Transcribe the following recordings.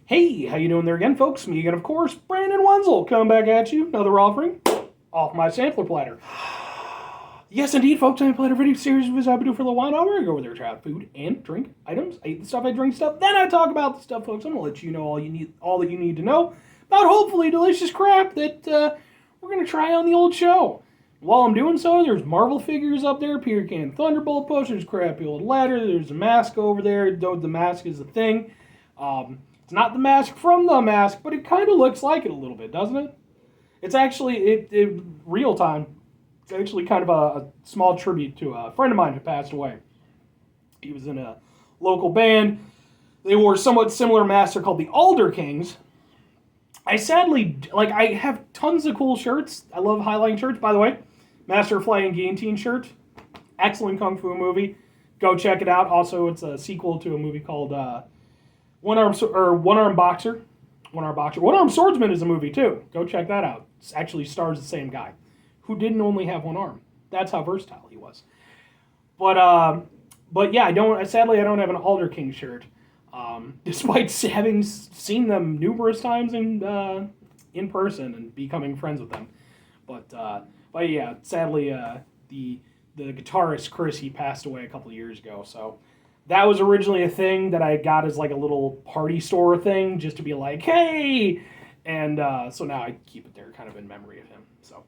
Hey, how you doing there again, folks? Me again, of course, Brandon Wenzel, coming back at you. Another offering off my sampler platter. Yes, indeed, folks, I'm a platter video series which I've been doing for a little while now. Where I go over there, try out food and drink items. I eat the stuff, I drink stuff, then I talk about the stuff, folks. I'm gonna let you know all that you need to know about hopefully delicious crap that we're gonna try on the old show. While I'm doing so, there's Marvel figures up there, Peter Can Thunderbolt posters, crappy old ladder. There's a mask over there. Though the mask is a thing. It's not the mask from the mask, but it kind of looks like it a little bit, doesn't it? It's actually, it real time. It's actually kind of a small tribute to a friend of mine who passed away. He was in a local band. They wore somewhat similar masks. They're called the Alder Kings. I have tons of cool shirts. I love highlighting shirts, by the way. Master of Flying Guillotine shirt. Excellent Kung Fu movie. Go check it out. Also, it's a sequel to a movie called One Arm Boxer. One Arm Swordsman is a movie too. Go check that out. It actually stars the same guy who didn't only have one arm. That's how versatile he was. But yeah, I don't have an Alder King shirt, despite having seen them numerous times in person and becoming friends with them. But yeah, sadly, the guitarist Chris, he passed away a couple of years ago. So that was originally a thing that I got as like a little party store thing, just to be like, hey, and so now I keep it there, kind of in memory of him. So,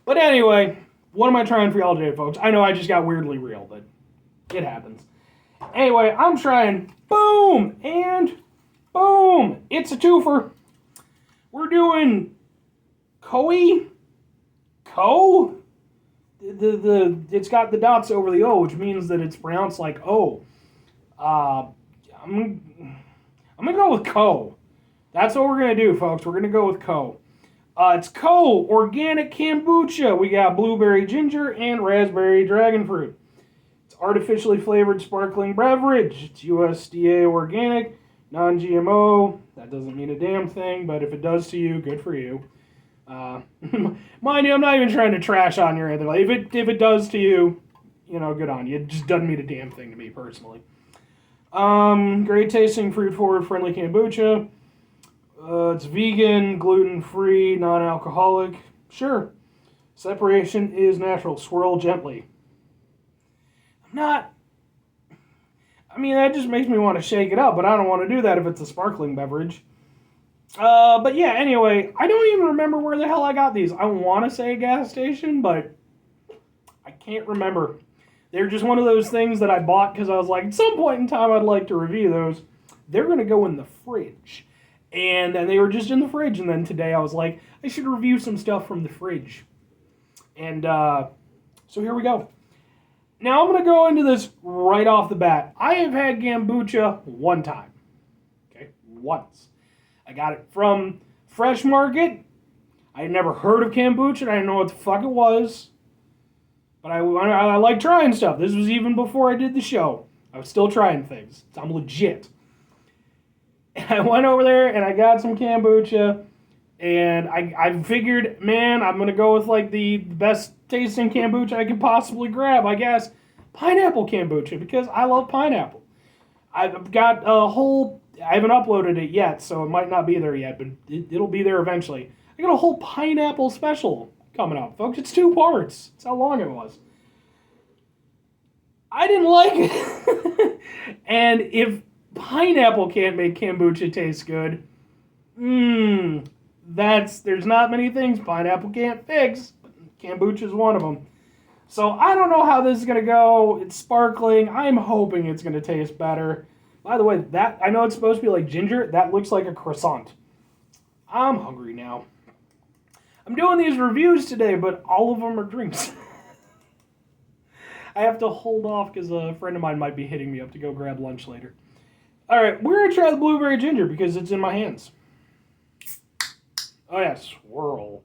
but anyway, what am I trying for y'all today, folks? I know I just got weirdly real, but it happens. Anyway, I'm trying boom and boom. It's a twofer. We're doing Koi. It's got the dots over the O, which means that it's pronounced like O. I'm gonna go with Ko. That's what we're gonna do, folks. We're gonna go with Ko. It's Ko Organic Kombucha. We got blueberry ginger and raspberry dragon fruit. It's artificially flavored sparkling beverage. It's USDA organic, non-GMO. That doesn't mean a damn thing, but if it does to you, good for you. Mind you, I'm not even trying to trash on you or anything. Like, if it does to you, good on you. It just doesn't mean a damn thing to me personally. Great tasting, fruit forward, friendly kombucha. It's vegan, gluten free, non-alcoholic. Sure. Separation is natural. Swirl gently. That just makes me want to shake it up, but I don't want to do that if it's a sparkling beverage. But yeah, anyway, I don't even remember where the hell I got these. I want to say a gas station, but I can't remember. They're just one of those things that I bought because I was like, at some point in time I'd like to review those. They're going to go in the fridge. And then they were just in the fridge, and then today I was like, I should review some stuff from the fridge. And so here we go. Now I'm going to go into this right off the bat. I have had kombucha one time. Okay, once. I got it from Fresh Market. I had never heard of kombucha. I didn't know what the fuck it was. But I like trying stuff. This was even before I did the show. I was still trying things. I'm legit. And I went over there and I got some kombucha. And I figured, man, I'm going to go with like the best tasting kombucha I could possibly grab, I guess. Pineapple kombucha, because I love pineapple. I've got a whole... I haven't uploaded it yet, so it might not be there yet, but it'll be there eventually. I got a whole pineapple special coming up, folks. It's 2 parts. That's how long it was. I didn't like it. And if pineapple can't make kombucha taste good, there's not many things pineapple can't fix. Kombucha is one of them. So I don't know how this is going to go. It's sparkling. I'm hoping it's going to taste better. By the way, that I know it's supposed to be like ginger. That looks like a croissant. I'm hungry now. I'm doing these reviews today, but all of them are drinks. I have to hold off because a friend of mine might be hitting me up to go grab lunch later. All right, we're going to try the blueberry ginger because it's in my hands. Oh, yeah, swirl.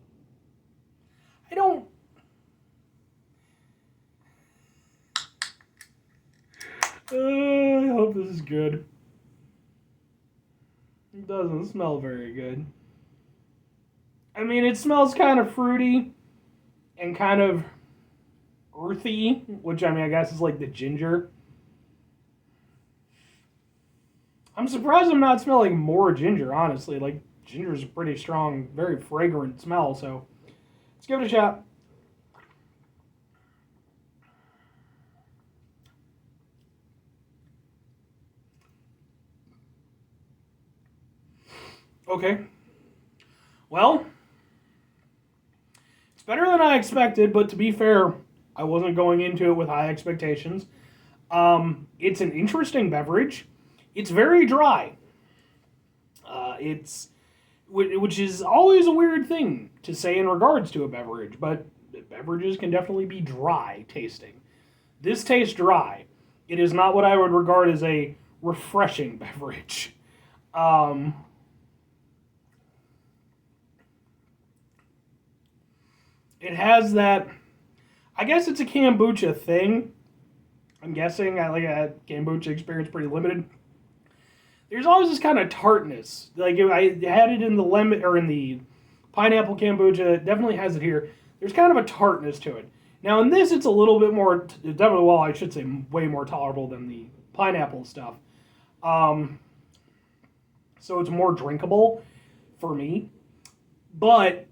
I hope this is good. It doesn't smell very good. I mean, it smells kind of fruity and kind of earthy, which I guess is like the ginger. I'm surprised I'm not smelling more ginger, honestly. Like, ginger is a pretty strong, very fragrant smell, so let's give it a shot. Okay. Well, it's better than I expected, but to be fair, I wasn't going into it with high expectations. It's an interesting beverage. It's very dry. It's which is always a weird thing to say in regards to a beverage, but beverages can definitely be dry tasting. This tastes dry. It is not what I would regard as a refreshing beverage. Um, it has that. I guess it's a kombucha thing. I'm guessing. I like a kombucha experience pretty limited. There's always this kind of tartness. Like I had it in the lemon or in the pineapple kombucha. It definitely has it here. There's kind of a tartness to it. Now in this, it's a little bit more. Definitely, well, I should say, way more tolerable than the pineapple stuff. Um, so it's more drinkable for me, but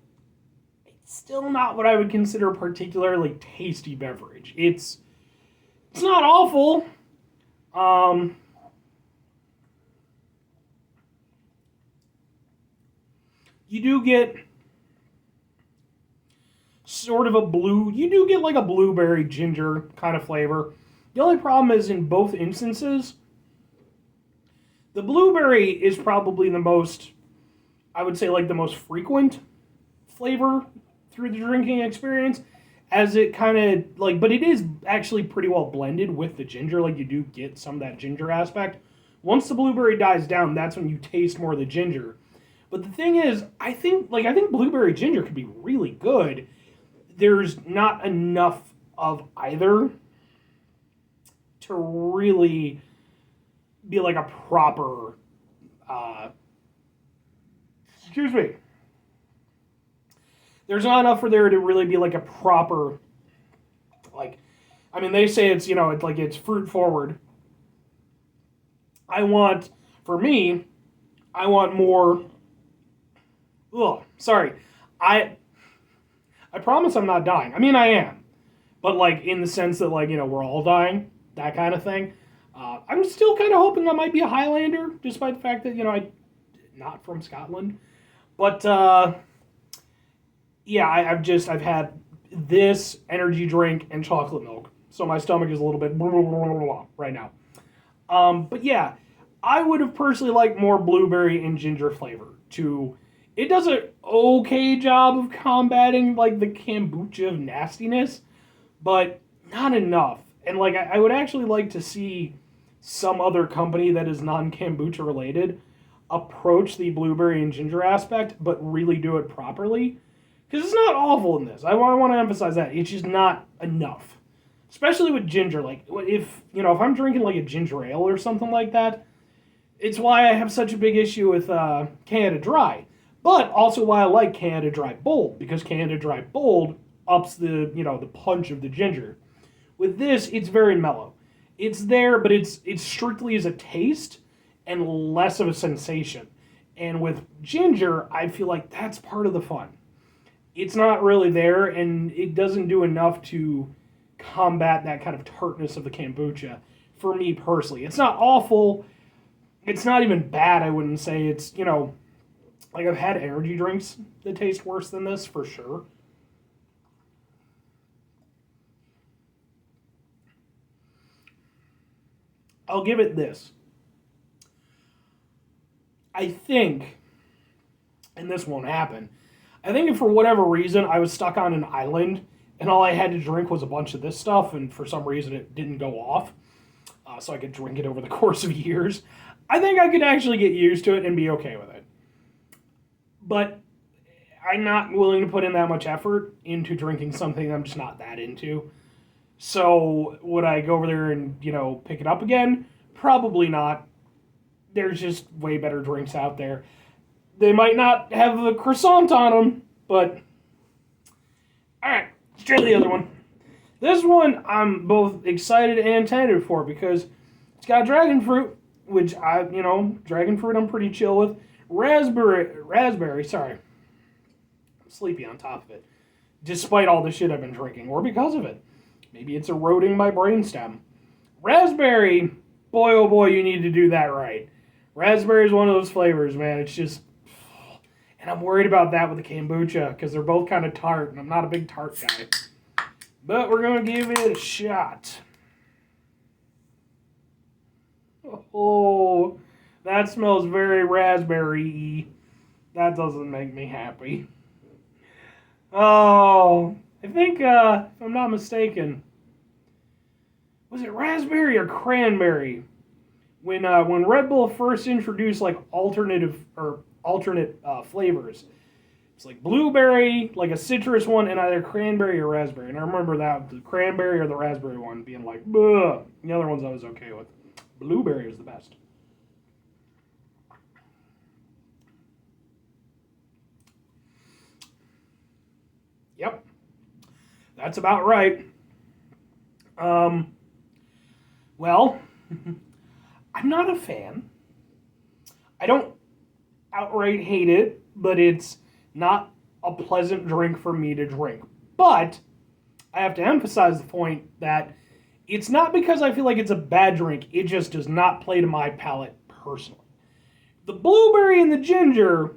it's still not what I would consider a particularly tasty beverage. It's not awful. Um, you do get sort of a blue. You do get like a blueberry ginger kind of flavor. The only problem is in both instances, the blueberry is probably the most, I would say, like the most frequent flavor through the drinking experience, as it kind of like, but it is actually pretty well blended with the ginger. Like you do get some of that ginger aspect. Once the blueberry dies down, that's when you taste more of the ginger. But the thing is, I think blueberry ginger could be really good. There's not enough of either to really be like a proper excuse me. There's not enough for there to really be like a proper, like, I mean, they say it's, it's like it's fruit forward. For me, I want more. Ugh, sorry. I promise I'm not dying. I mean, I am. But, like, in the sense that, like, we're all dying, that kind of thing. I'm still kind of hoping I might be a Highlander, despite the fact that, I'm not from Scotland. But, yeah, I've had this energy drink and chocolate milk. So my stomach is a little bit right now. But yeah, I would have personally liked more blueberry and ginger flavor it does an okay job of combating like the kombucha of nastiness, but not enough. And like I would actually like to see some other company that is non-kombucha related approach the blueberry and ginger aspect, but really do it properly. Because it's not awful in this. I want to emphasize that. It's just not enough. Especially with ginger. Like, if I'm drinking like a ginger ale or something like that, it's why I have such a big issue with Canada Dry. But also why I like Canada Dry Bold. Because Canada Dry Bold ups the punch of the ginger. With this, it's very mellow. It's there, but it's strictly as a taste and less of a sensation. And with ginger, I feel like that's part of the fun. It's not really there, and it doesn't do enough to combat that kind of tartness of the kombucha for me personally. It's not awful. It's not even bad, I wouldn't say. It's, like I've had energy drinks that taste worse than this, for sure. I'll give it this. I think, and this won't happen, I think if for whatever reason I was stuck on an island and all I had to drink was a bunch of this stuff, and for some reason it didn't go off, so I could drink it over the course of years, I think I could actually get used to it and be okay with it. But I'm not willing to put in that much effort into drinking something I'm just not that into. So would I go over there and, pick it up again? Probably not. There's just way better drinks out there. They might not have a croissant on them, but... Alright, let's try the other one. This one I'm both excited and tentative for because it's got dragon fruit, which Dragonfruit I'm pretty chill with. Raspberry, sorry. I'm sleepy on top of it. Despite all the shit I've been drinking, or because of it. Maybe it's eroding my brainstem. Raspberry, boy oh boy, you need to do that right. Raspberry is one of those flavors, man. It's just... And I'm worried about that with the kombucha, because they're both kind of tart, and I'm not a big tart guy. But we're going to give it a shot. Oh, that smells very raspberry-y. That doesn't make me happy. Oh, I think, if I'm not mistaken, was it raspberry or cranberry? When Red Bull first introduced like alternate flavors, it's like blueberry, like a citrus one, and either cranberry or raspberry. And I remember that the cranberry or the raspberry one being like, ugh. The other ones I was okay with. Blueberry was the best. Yep, that's about right. Well, I'm not a fan. I don't outright hate it, but it's not a pleasant drink for me to drink. But I have to emphasize the point that it's not because I feel like it's a bad drink. It just does not play to my palate personally. The blueberry and the ginger,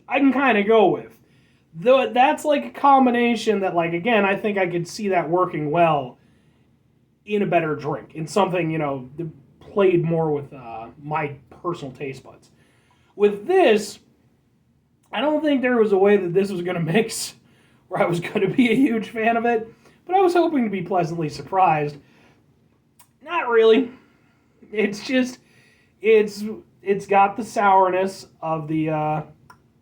I can kind of go with. Though that's like a combination that, like, again, I think I could see that working well in a better drink. In something, that played more with my personal taste buds. With this, I don't think there was a way that this was going to mix where I was going to be a huge fan of it. But I was hoping to be pleasantly surprised. Not really. It's just, it's got the sourness of the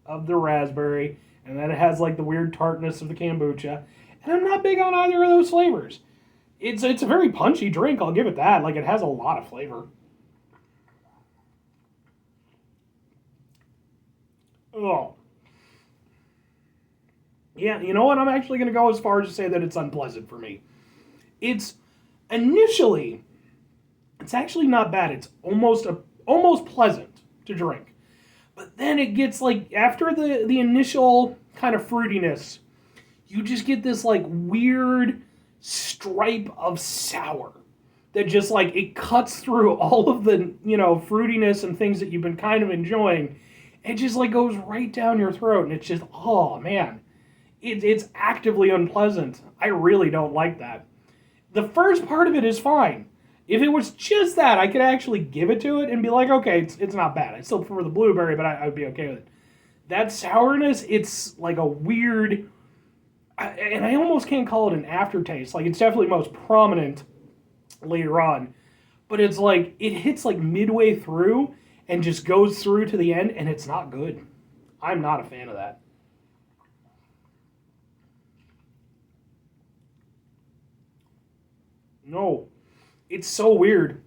raspberry, and then it has like the weird tartness of the kombucha. And I'm not big on either of those flavors. It's a very punchy drink, I'll give it that. Like, it has a lot of flavor. Oh. Yeah, you know what? I'm actually going to go as far as to say that it's unpleasant for me. It's actually not bad. It's almost pleasant to drink. But then it gets like, after the initial kind of fruitiness, you just get this like weird stripe of sour that just like, it cuts through all of the, fruitiness and things that you've been kind of enjoying. It just like goes right down your throat, and it's just, oh man, it's actively unpleasant. I really don't like that. The first part of it is fine. If it was just that, I could actually give it to it and be like, okay, it's not bad. I still prefer the blueberry, but I would be okay with it. That sourness, it's like a weird, and I almost can't call it an aftertaste. Like, it's definitely most prominent later on, but it's like, it hits like midway through and just goes through to the end, and it's not good. I'm not a fan of that. No. It's so weird.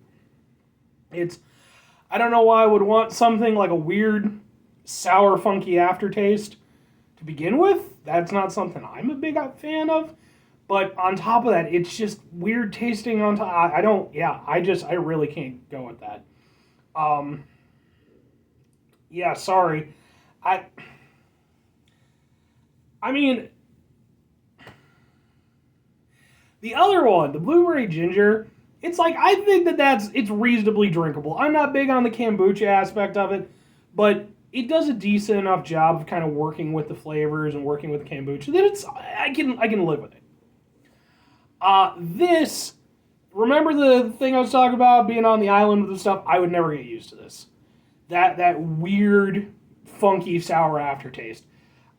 I don't know why I would want something like a weird, sour, funky aftertaste to begin with. That's not something I'm a big fan of. But on top of that, it's just weird tasting on top. I really can't go with that. Yeah, sorry. I mean, the other one, the blueberry ginger, it's like, I think it's reasonably drinkable. I'm not big on the kombucha aspect of it, but it does a decent enough job of kind of working with the flavors and working with the kombucha that I can live with it. Remember the thing I was talking about, being on the island with the stuff? I would never get used to this. That weird, funky, sour aftertaste.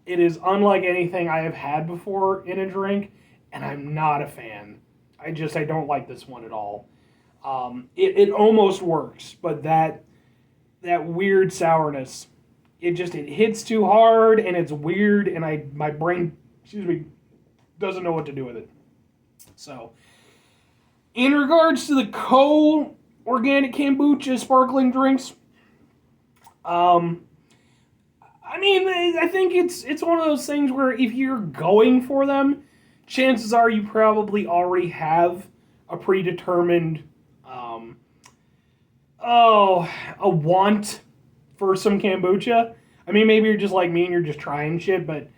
It is unlike anything I have had before in a drink, and I'm not a fan. I don't like this one at all. It almost works, but that weird sourness, it hits too hard, and it's weird, and my brain, doesn't know what to do with it. So, in regards to the organic kombucha sparkling drinks, I think it's one of those things where if you're going for them, chances are you probably already have a predetermined Oh, a want for some kombucha. I mean, maybe you're just like me and you're just trying shit, but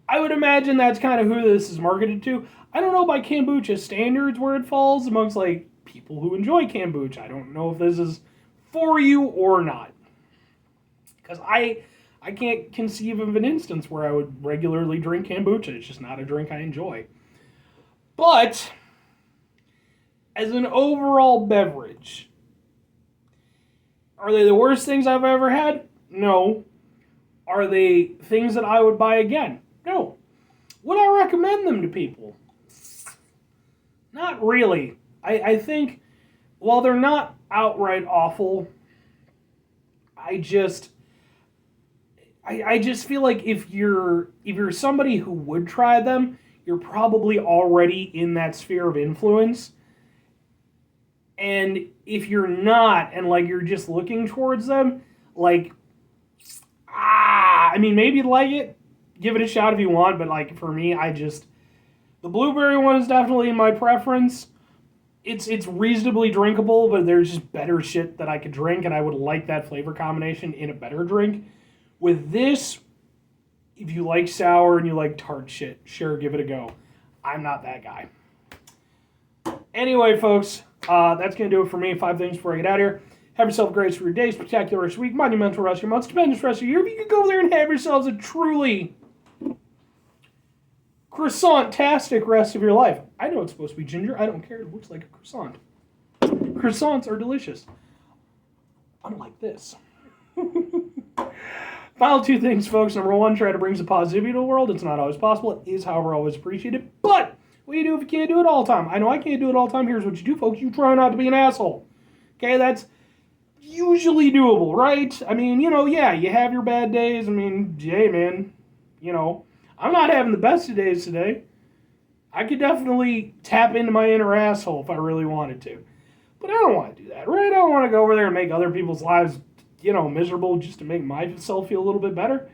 I would imagine that's kind of who this is marketed to. I don't know by kombucha standards where it falls amongst like people who enjoy kombucha. I don't know if this is for you or not. Because I can't conceive of an instance where I would regularly drink kombucha. It's just not a drink I enjoy. But as an overall beverage, are they the worst things I've ever had? No. Are they things that I would buy again? No. Would I recommend them to people? Not really. I think while they're not outright awful, I just feel like if you're somebody who would try them, you're probably already in that sphere of influence. And if you're not, and like you're just looking towards them, like, I mean, maybe you'd like it, give it a shot if you want, but like for me, the blueberry one is definitely my preference. It's reasonably drinkable, but there's just better shit that I could drink, and I would like that flavor combination in a better drink. With this, if you like sour and you like tart shit, sure, give it a go. I'm not that guy. Anyway, folks, that's going to do it for me. 5 things before I get out of here. Have yourself a great rest of your day, spectacular rest of your week, monumental rest of your month, stupendous rest of your year. If you could go there and have yourselves a truly croissant-tastic rest of your life. I know it's supposed to be ginger. I don't care. It looks like a croissant. Croissants are delicious. Unlike this. Final 2 things, folks. Number 1, try to bring some positivity to the world. It's not always possible. It is, however, always appreciated. But what do you do if you can't do it all the time? I know I can't do it all the time. Here's what you do, folks. You try not to be an asshole. Okay, that's usually doable, right? I mean, yeah, you have your bad days. I mean, hey, man, I'm not having the best of days today. I could definitely tap into my inner asshole if I really wanted to. But I don't want to do that, right? I don't want to go over there and make other people's lives, miserable just to make myself feel a little bit better.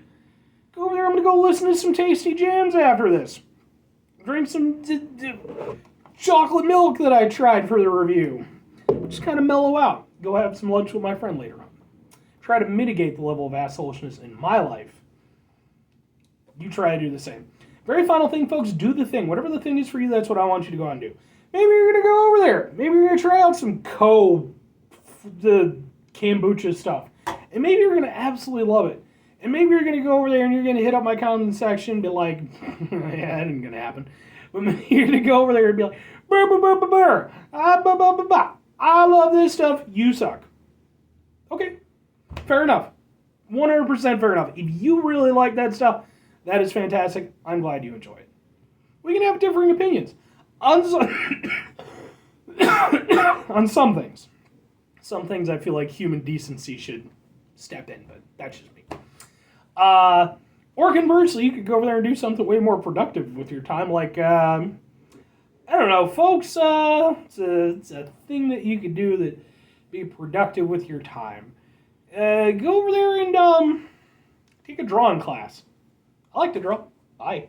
Go over there, I'm going to go listen to some tasty jams after this. Drink some chocolate milk that I tried for the review. Just kind of mellow out. Go have some lunch with my friend later on. Try to mitigate the level of assholishness in my life. You try to do the same. Very final thing, folks, do the thing. Whatever the thing is for you, that's what I want you to go and do. Maybe you're going to go over there. Maybe you're going to try out some the kombucha stuff. And maybe you're going to absolutely love it. And maybe you're going to go over there and you're going to hit up my comment section and be like, yeah, that ain't going to happen. But maybe you're going to go over there and be like, burr, burr, burr, burr, burr. I love this stuff. You suck. Okay. Fair enough. 100% fair enough. If you really like that stuff, that is fantastic. I'm glad you enjoy it. We can have differing opinions on some things. Some things I feel like human decency should step in, but that's just me. Or conversely, you could go over there and do something way more productive with your time, like, I don't know, folks, it's a thing that you could do that be productive with your time. Go over there and take a drawing class. I like to draw. Bye.